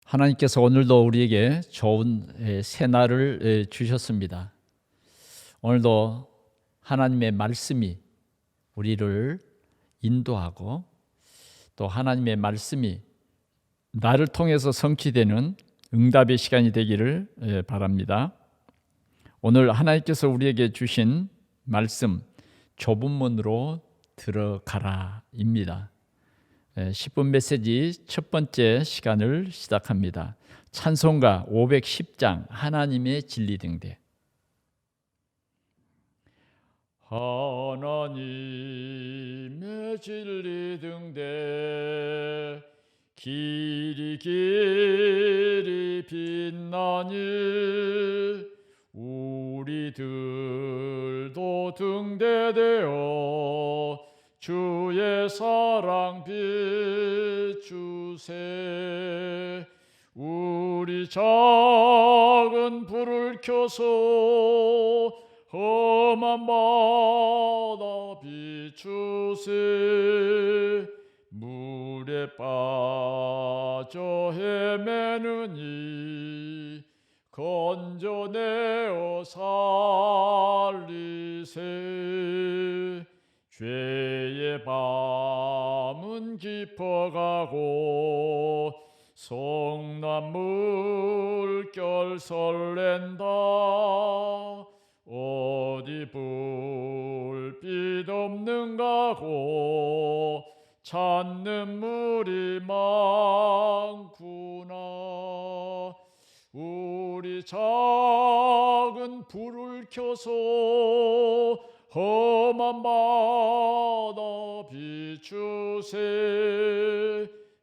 하나님께서 오늘도 우리에게 좋은 새날을 주셨습니다. 오늘도 하나님의 말씀이 우리를 인도하고 또 하나님의 말씀이 나를 통해서 성취되는 응답의 시간이 되기를 바랍니다. 오늘 하나님께서 우리에게 주신 말씀, 좁은 문으로 들어가라입니다. 10분 메시지 첫 번째 시간을 시작합니다. 찬송가 510장 하나님의 진리 등대. 하나님의 진리 등대 길이 빛나니 우리들도 등대되어 주의 사랑 비추세. 우리 작은 불을 켜서 험한 바다 비추세. 물에 빠져 헤매는 이 건져내어 살리세. 죄의 밤은 깊어가고 성난물결 설렌다. 어디 불빛 없는가고 찾는 물이 많구나. 우리 작은 불을 켜서 험한 바다 비추세.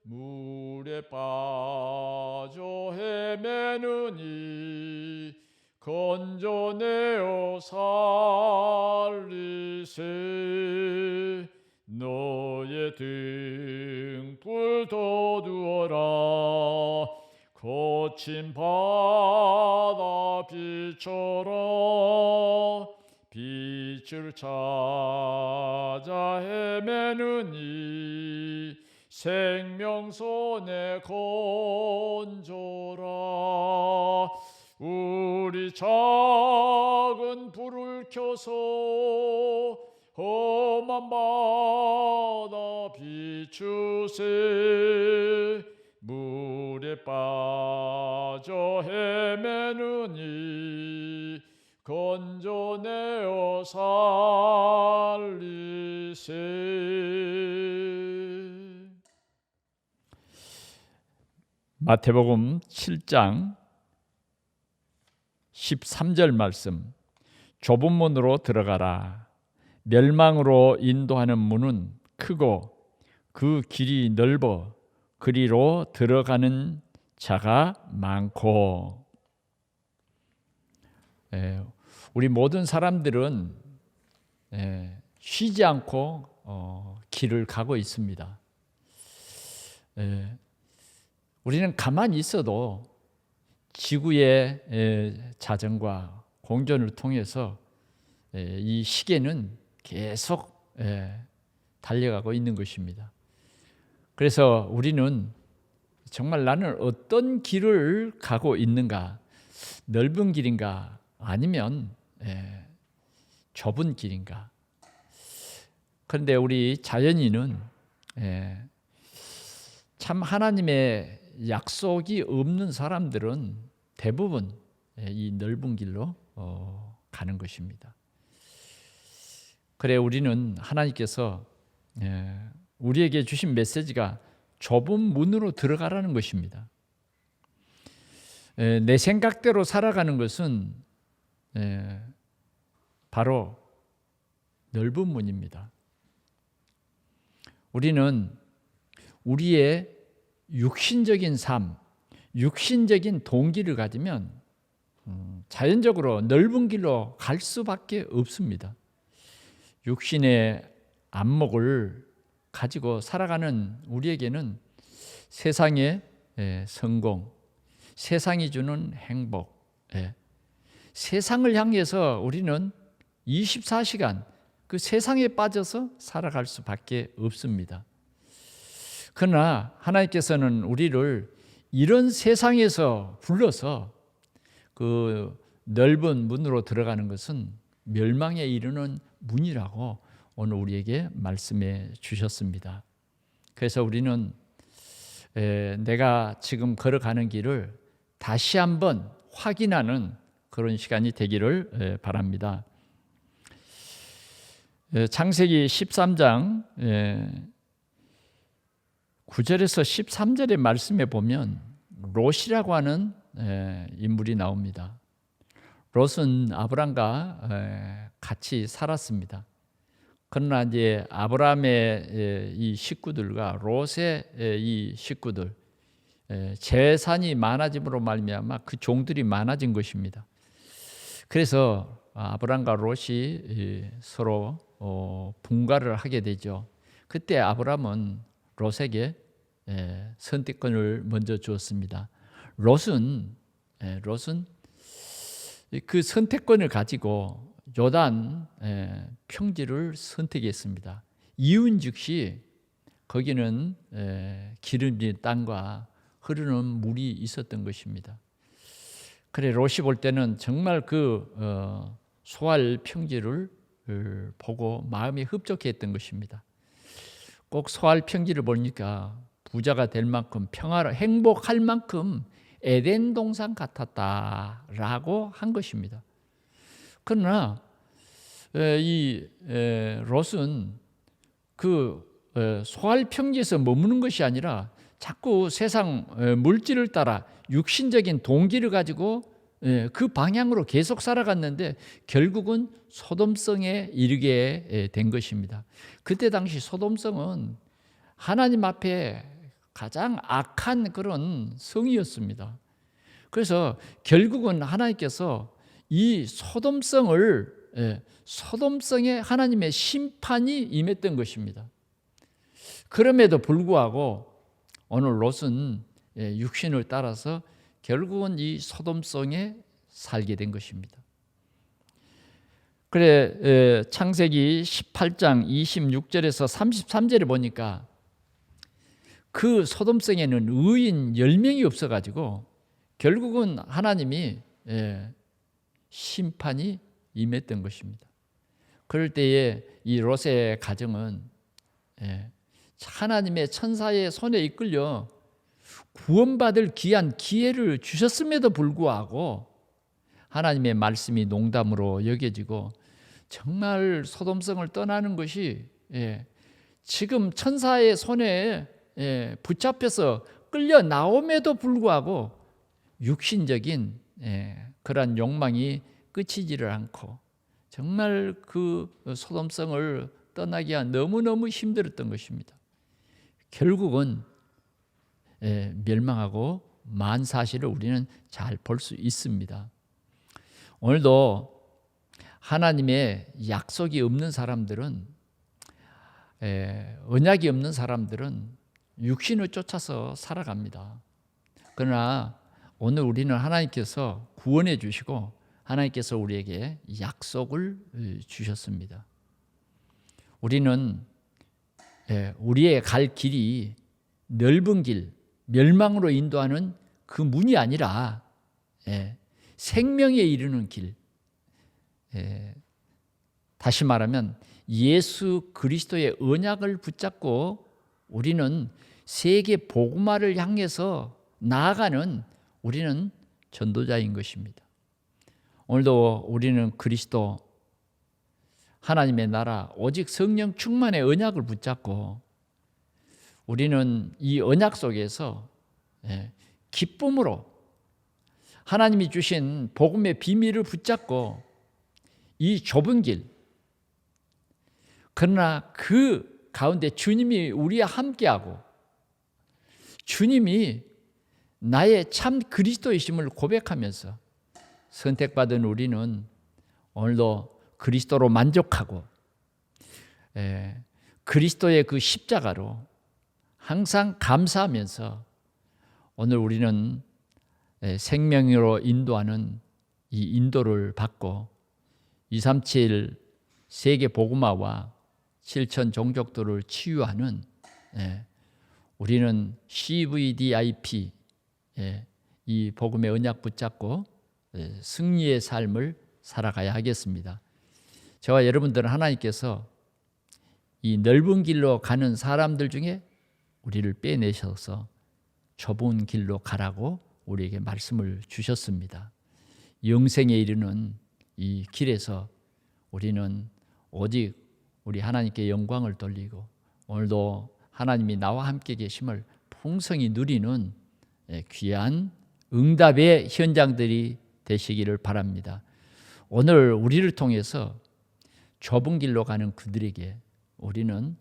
물에 빠져 헤매는 이 건져내어 살리세. 너의 등불 돋우어라. 거친 바다 비춰라. 빛을 찾아 헤매는 이 생명선에 건져라. 우리 작은 불을 켜서 험한 바다 비추세. 물에 빠져 헤매는 이 건져내어 살리세. 마태복음 7장 13절 말씀. 좁은 문으로 들어가라. 멸망으로 인도하는 문은 크고 그 길이 넓어 그리로 들어가는 자가 많고. 우리 모든 사람들은 쉬지 않고 길을 가고 있습니다. 우리는 가만히 있어도 지구의 자전과 공전을 통해서 이 시계는 계속 달려가고 있는 것입니다. 그래서 우리는 정말 나는 어떤 길을 가고 있는가, 넓은 길인가 아니면 좁은 길인가. 그런데 우리 자연인은 참 하나님의 약속이 없는 사람들은 대부분 이 넓은 길로 가는 것입니다. 그래 우리는 하나님께서 우리에게 주신 메시지가 좁은 문으로 들어가라는 것입니다. 내 생각대로 살아가는 것은 바로 넓은 문입니다. 우리는 우리의 육신적인 삶, 육신적인 동기를 가지면 자연적으로 넓은 길로 갈 수밖에 없습니다. 육신의 안목을 가지고 살아가는 우리에게는 세상의 성공, 세상이 주는 행복, 세상을 향해서 우리는 24시간 그 세상에 빠져서 살아갈 수밖에 없습니다. 그러나 하나님께서는 우리를 이런 세상에서 불러서 그 넓은 문으로 들어가는 것은 멸망에 이르는 문이라고 오늘 우리에게 말씀해 주셨습니다. 그래서 우리는 내가 지금 걸어가는 길을 다시 한번 확인하는 그런 시간이 되기를 바랍니다. 창세기 13장 9절에서 13절의 말씀에 보면 롯이라고 하는 인물이 나옵니다. 롯은 아브람과 같이 살았습니다. 그러나 이제 아브람의 이 식구들과 롯의 이 식구들, 재산이 많아짐으로 말미암아 그 종들이 많아진 것입니다. 그래서 아브람과 롯이 서로 분가를 하게 되죠. 그때 아브람은 롯에게 선택권을 먼저 주었습니다. 롯은 그 선택권을 가지고 요단 평지를 선택했습니다. 이윤즉시 거기는 기름진 땅과 흐르는 물이 있었던 것입니다. 그래 롯이 볼 때는 정말 그 소알 평지를 보고 마음이 흡족했던 것입니다. 꼭 소알 평지를 보니까 부자가 될 만큼 행복할 만큼 에덴 동산 같았다라고 한 것입니다. 그러나 이 롯은 그 소알 평지에서 머무는 것이 아니라 자꾸 세상 물질을 따라 육신적인 동기를 가지고 그 방향으로 계속 살아갔는데 결국은 소돔성에 이르게 된 것입니다. 그때 당시 소돔성은 하나님 앞에 가장 악한 그런 성이었습니다. 그래서 결국은 하나님께서 이 소돔성에 하나님의 심판이 임했던 것입니다. 그럼에도 불구하고 오늘 롯은 육신을 따라서 결국은 이 소돔성에 살게 된 것입니다. 그래 창세기 18장 26절에서 33절에 보니까 그 소돔성에는 의인 10명이 없어가지고 결국은 하나님이 심판이 임했던 것입니다. 그럴 때에 이 롯의 가정은 하나님의 천사의 손에 이끌려 구원받을 귀한 기회를 주셨음에도 불구하고 하나님의 말씀이 농담으로 여겨지고 정말 소돔성을 떠나는 것이 지금 천사의 손에 붙잡혀서 끌려 나옴에도 불구하고 육신적인 그러한 욕망이 끝이지를 않고 정말 그 소돔성을 떠나기가 너무너무 힘들었던 것입니다. 결국은 멸망하고 만 사실을 우리는 잘 볼 수 있습니다. 오늘도 하나님의 약속이 없는 사람들은 언약이 없는 사람들은 육신을 쫓아서 살아갑니다. 그러나 오늘 우리는 하나님께서 구원해 주시고 하나님께서 우리에게 약속을 주셨습니다. 우리는 우리의 갈 길이 넓은 길, 멸망으로 인도하는 그 문이 아니라 생명에 이르는 길, 다시 말하면 예수 그리스도의 언약을 붙잡고 우리는 세계 복음화를 향해서 나아가는 우리는 전도자인 것입니다. 오늘도 우리는 그리스도 하나님의 나라 오직 성령 충만의 언약을 붙잡고 우리는 이 언약 속에서 기쁨으로 하나님이 주신 복음의 비밀을 붙잡고 이 좁은 길, 그러나 그 가운데 주님이 우리와 함께하고 주님이 나의 참 그리스도이심을 고백하면서 선택받은 우리는 오늘도 그리스도로 만족하고 그리스도의 그 십자가로 항상 감사하면서 오늘 우리는 생명으로 인도하는 이 인도를 받고 237 세계 복음화와 7천 종족들을 치유하는 우리는 CVDIP 이 복음의 언약 붙잡고 승리의 삶을 살아가야 하겠습니다. 저와 여러분들은 하나님께서 이 넓은 길로 가는 사람들 중에 우리를 빼내셔서 좁은 길로 가라고 우리에게 말씀을 주셨습니다. 영생에 이르는 이 길에서 우리는 오직 우리 하나님께 영광을 돌리고 오늘도 하나님이 나와 함께 계심을 풍성히 누리는 귀한 응답의 현장들이 되시기를 바랍니다. 오늘 우리를 통해서 좁은 길로 가는 그들에게 우리는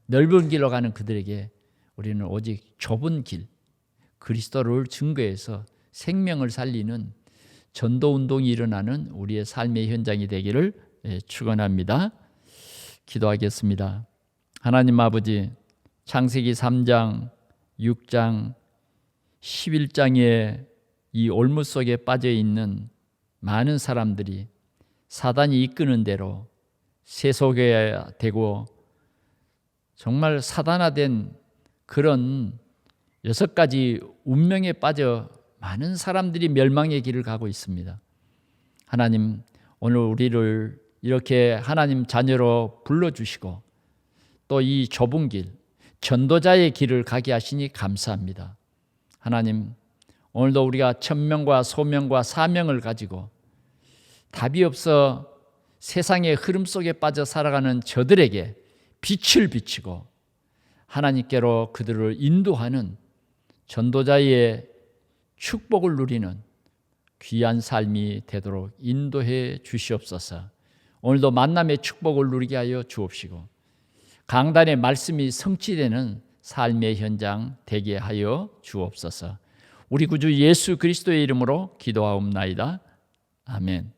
넓은 길로 가는 그들에게 우리는 오직 좁은 길, 그리스도를 증거해서 생명을 살리는 전도 운동이 일어나는 우리의 삶의 현장이 되기를 축원합니다. 기도하겠습니다. 하나님 아버지, 창세기 3장, 6장, 11장의 이 올무 속에 빠져 있는 많은 사람들이 사단이 이끄는 대로 세속에 되고 정말 사단화된 그런 6가지 운명에 빠져 많은 사람들이 멸망의 길을 가고 있습니다. 하나님, 오늘 우리를 이렇게 하나님 자녀로 불러주시고 또 이 좁은 길, 전도자의 길을 가게 하시니 감사합니다. 하나님, 오늘도 우리가 천명과 소명과 사명을 가지고 답이 없어 세상의 흐름 속에 빠져 살아가는 저들에게 빛을 비치고 하나님께로 그들을 인도하는 전도자의 축복을 누리는 귀한 삶이 되도록 인도해 주시옵소서. 오늘도 만남의 축복을 누리게 하여 주옵시고 강단의 말씀이 성취되는 삶의 현장 되게 하여 주옵소서. 우리 구주 예수 그리스도의 이름으로 기도하옵나이다. 아멘.